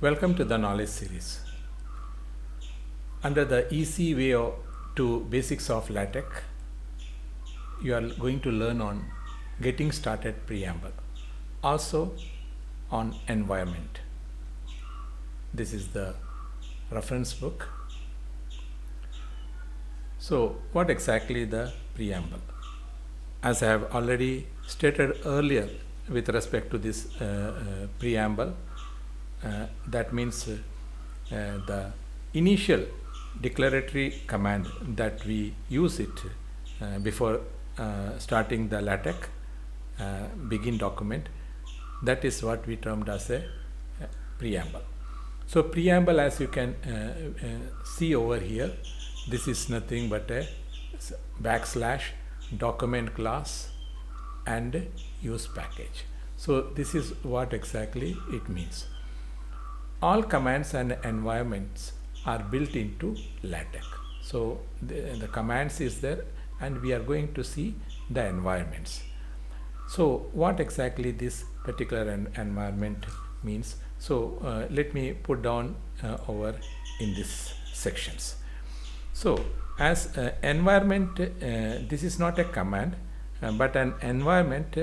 Welcome to the knowledge series. Under the easy way to basics of LaTeX, you are going to learn on getting started preamble, also on environment. This is the reference book. So what exactly the preamble? As I have already stated earlier with respect to this preamble, that means the initial declaratory command that we use it before starting the LaTeX begin document, that is what we termed as a preamble. So preamble, as you can see over here, this is nothing but a backslash document class and use package. So this is what exactly it means. All commands and environments are built into LaTeX. So the commands is there, and we are going to see the environments. So what exactly this particular environment means? So let me put down over in these sections. So as environment, this is not a command, but an environment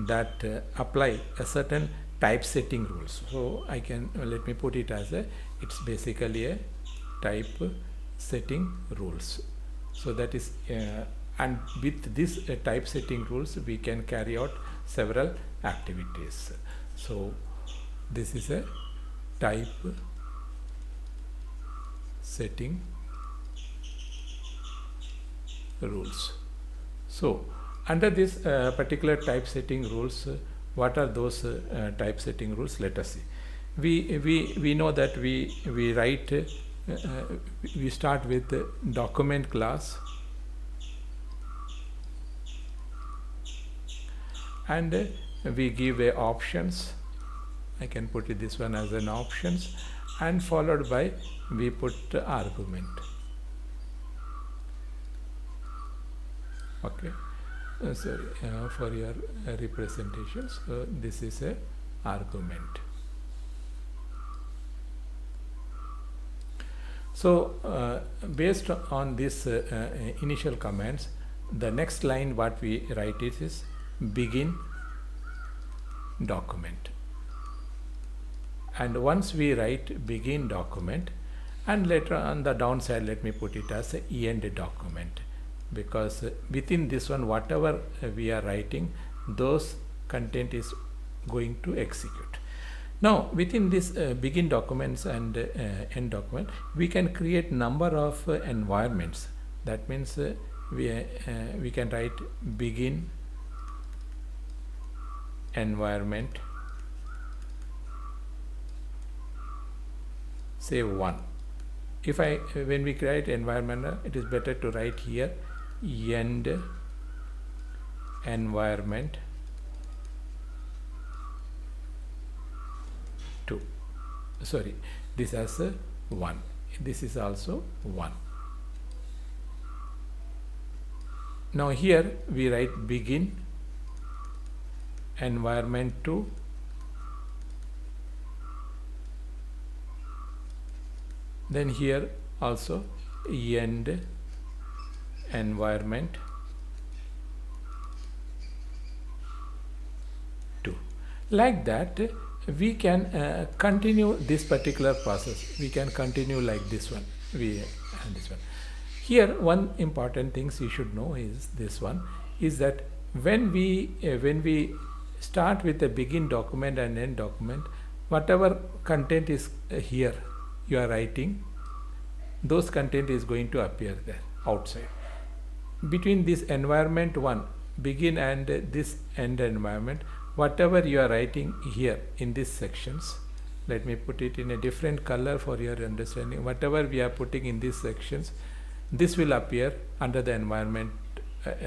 that apply a certain typesetting rules. So I can let me put it as it's basically a type setting rules. So that is and with this typesetting rules we can carry out several activities. So this is a type setting rules. So under this particular typesetting rules, what are those typesetting rules? Let us see. We know that we write we start with document class, and we give a options. I can put it this one as an options, and followed by we put argument. Okay. Sorry for your representations. This is a argument. So based on this initial commands, the next line what we write is begin document. And once we write begin document, and later on the downside let me put it as a end document, because within this one whatever we are writing, those content is going to execute. Now within this begin documents and end document, we can create number of environments. That means we can write begin environment, say 1. If when we create environment, it is better to write here end environment 2. Sorry, this as a 1. This is also 1. Now here we write begin environment 2, then here also end environment 2. Like that we can continue this particular process. We can continue like this one. And this one. Here one important things you should know is this one, is that when we start with the begin document and end document, whatever content is here you are writing, those content is going to appear there outside. Between this environment 1 begin and this end environment, whatever you are writing here in these sections, let me put it in a different color for your understanding. Whatever we are putting in these sections, this will appear under the environment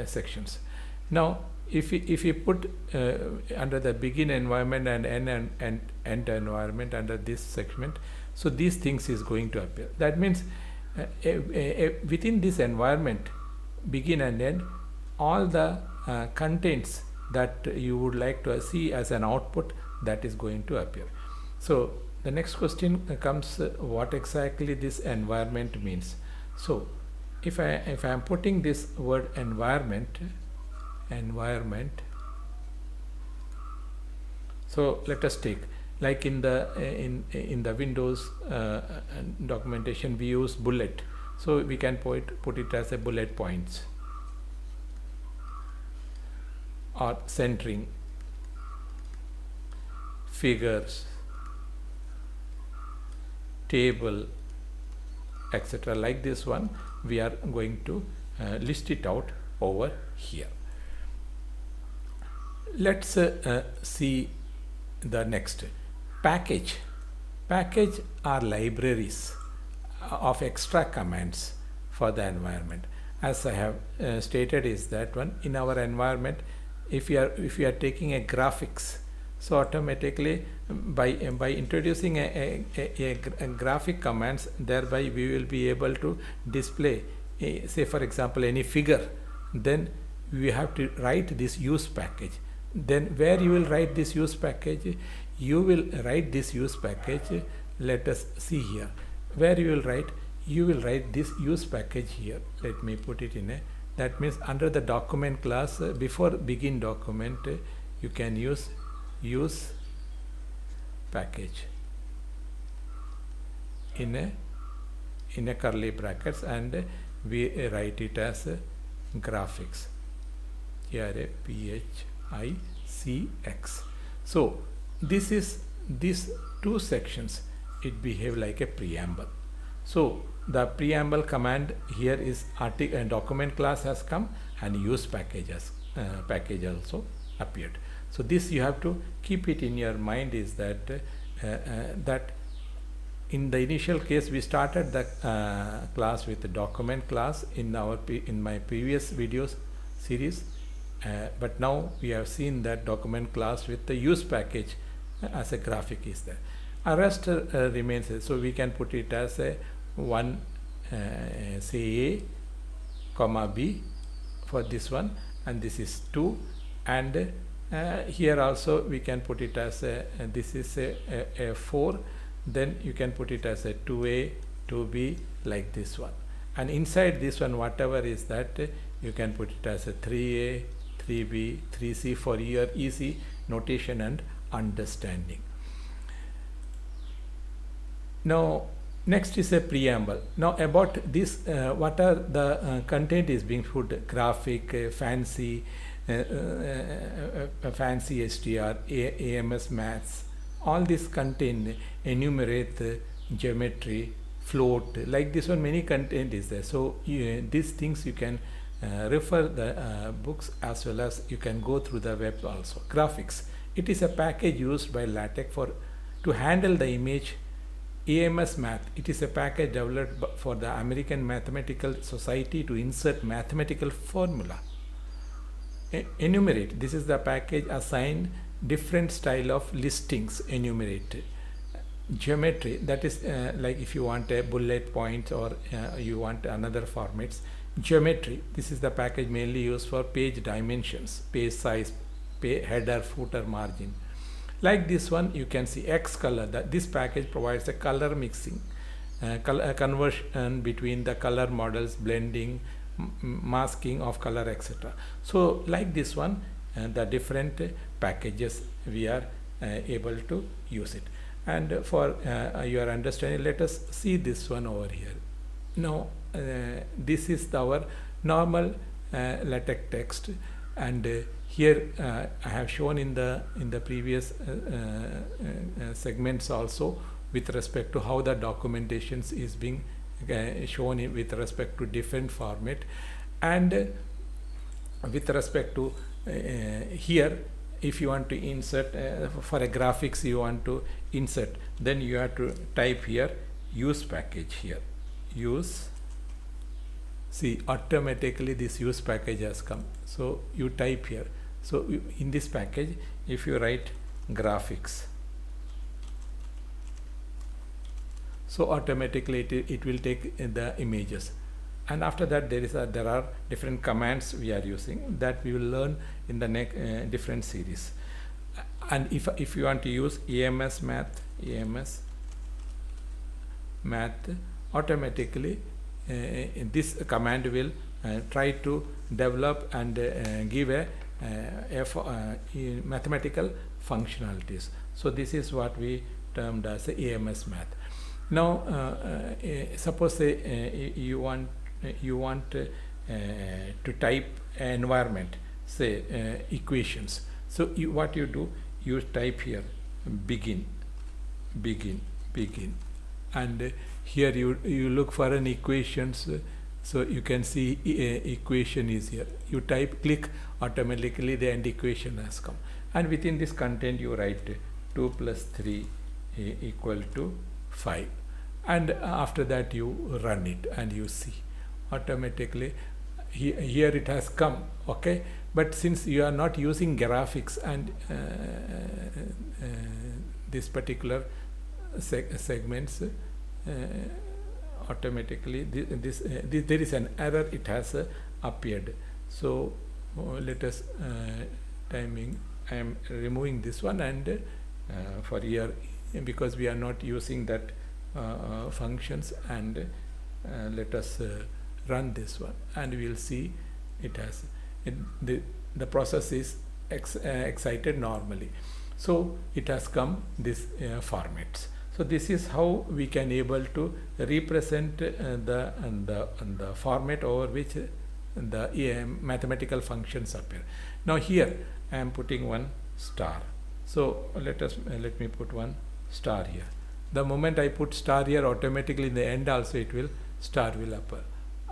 sections. Now if you put under the begin environment and end environment under this segment, so these things is going to appear. That means within this environment begin and end, all the contents that you would like to see as an output, that is going to appear. So the next question comes, what exactly this environment means. So if I am putting this word environment, so let us take, like in the Windows documentation we use bullet, so we can put it as a bullet points, or centering, figures, table, etc. Like this one we are going to list it out over here. Let's see the next. Package are libraries of extra commands for the environment. As I have stated, is that one in our environment, if you are taking a graphics, so automatically by introducing a graphic commands, thereby we will be able to display say for example any figure, then we have to write this use package. Then where you will write this use package, you will write this use package, let us see here where you will write this use package here. Let me put it in a, that means under the document class, before begin document, you can use package in a curly brackets, and we write it as graphics here, a PHICX. So these two sections, it behave like a preamble. So the preamble command here is document class has come, and use package also appeared. So this you have to keep it in your mind, is that that in the initial case we started the class with the document class in my previous videos series, but now we have seen that document class with the use package as a graphic is there. A rest remains, so we can put it as a one say A comma B for this one, and this is 2, and here also we can put it as this is a 4, then you can put it as a 2A 2B like this one, and inside this one whatever is that, you can put it as a 3A 3B 3C for your easy notation and understanding. Now next is a preamble. Now about this, what are the content is being put, graphic, fancy STR, AMS maths, all this contain enumerate, geometry, float, like this one many content is there. So these things you can refer the books, as well as you can go through the web also. Graphics, it is a package used by LaTeX to handle the image. AMS Math, it is a package developed for the American Mathematical Society to insert mathematical formula. Enumerate, this is the package assigned different style of listings, enumerate. Geometry, that is like if you want a bullet point, or you want another formats. Geometry, this is the package mainly used for page dimensions, page size, header, footer, margin. Like this one, you can see Xcolor, that this package provides a color mixing, conversion between the color models, blending, masking of color, etc. So like this one, the different packages we are able to use it. And for your understanding, let us see this one over here. Now this is our normal LaTeX text, and here I have shown in the previous segments also, with respect to how the documentations is being shown with respect to different format, and with respect to here, if you want to insert for a graphics, you want to insert, then you have to type here use package here, use. See, automatically this use package has come, so you type here. So in this package, if you write graphics, so automatically it will take the images, and after that there are different commands we are using that we will learn in the next different series. And if you want to use AMS Math, AMS math, automatically this command will try to develop and give a mathematical functionalities. So this is what we termed as AMS math. Now suppose you want to type environment, say equations. So what you do, you type here begin, and here you look for an equations. So you can see equation is here. You click, automatically the end equation has come, and within this content you write 2 plus 3 equal to 5, and after that you run it and you see automatically here it has come. Okay, but since you are not using graphics and this particular segments, automatically this there is an error, it has appeared. So let us timing, I am removing this one, and for here, because we are not using that functions, and let us run this one, and we will see it has the process is excited normally. So it has come this formats. So this is how we can able to represent the format over which the mathematical functions appear. Now here I am putting one star. So let me put one star here. The moment I put star here, automatically in the end also it will star will appear.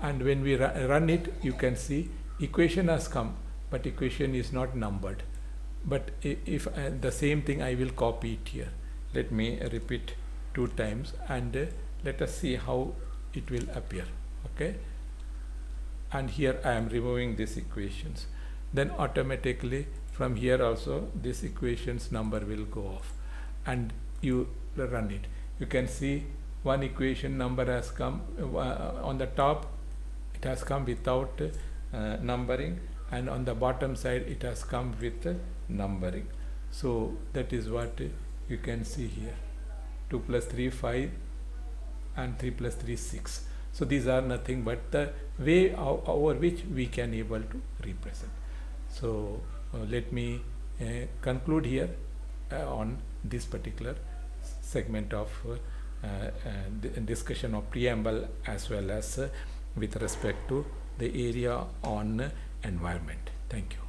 And when we run it, you can see equation has come, but equation is not numbered. But if the same thing, I will copy it here. Let me repeat 2 times, and let us see how it will appear. Okay, and here I am removing these equations. Then automatically from here also this equations number will go off, and you run it. You can see one equation number has come on the top. It has come without numbering, and on the bottom side it has come with numbering. So that is what you can see here. 2 plus 3 5, and 3 plus 3 6. So these are nothing but the way over which we can able to represent. So let me conclude here on this particular segment of discussion of preamble, as well as with respect to the area on environment. Thank you.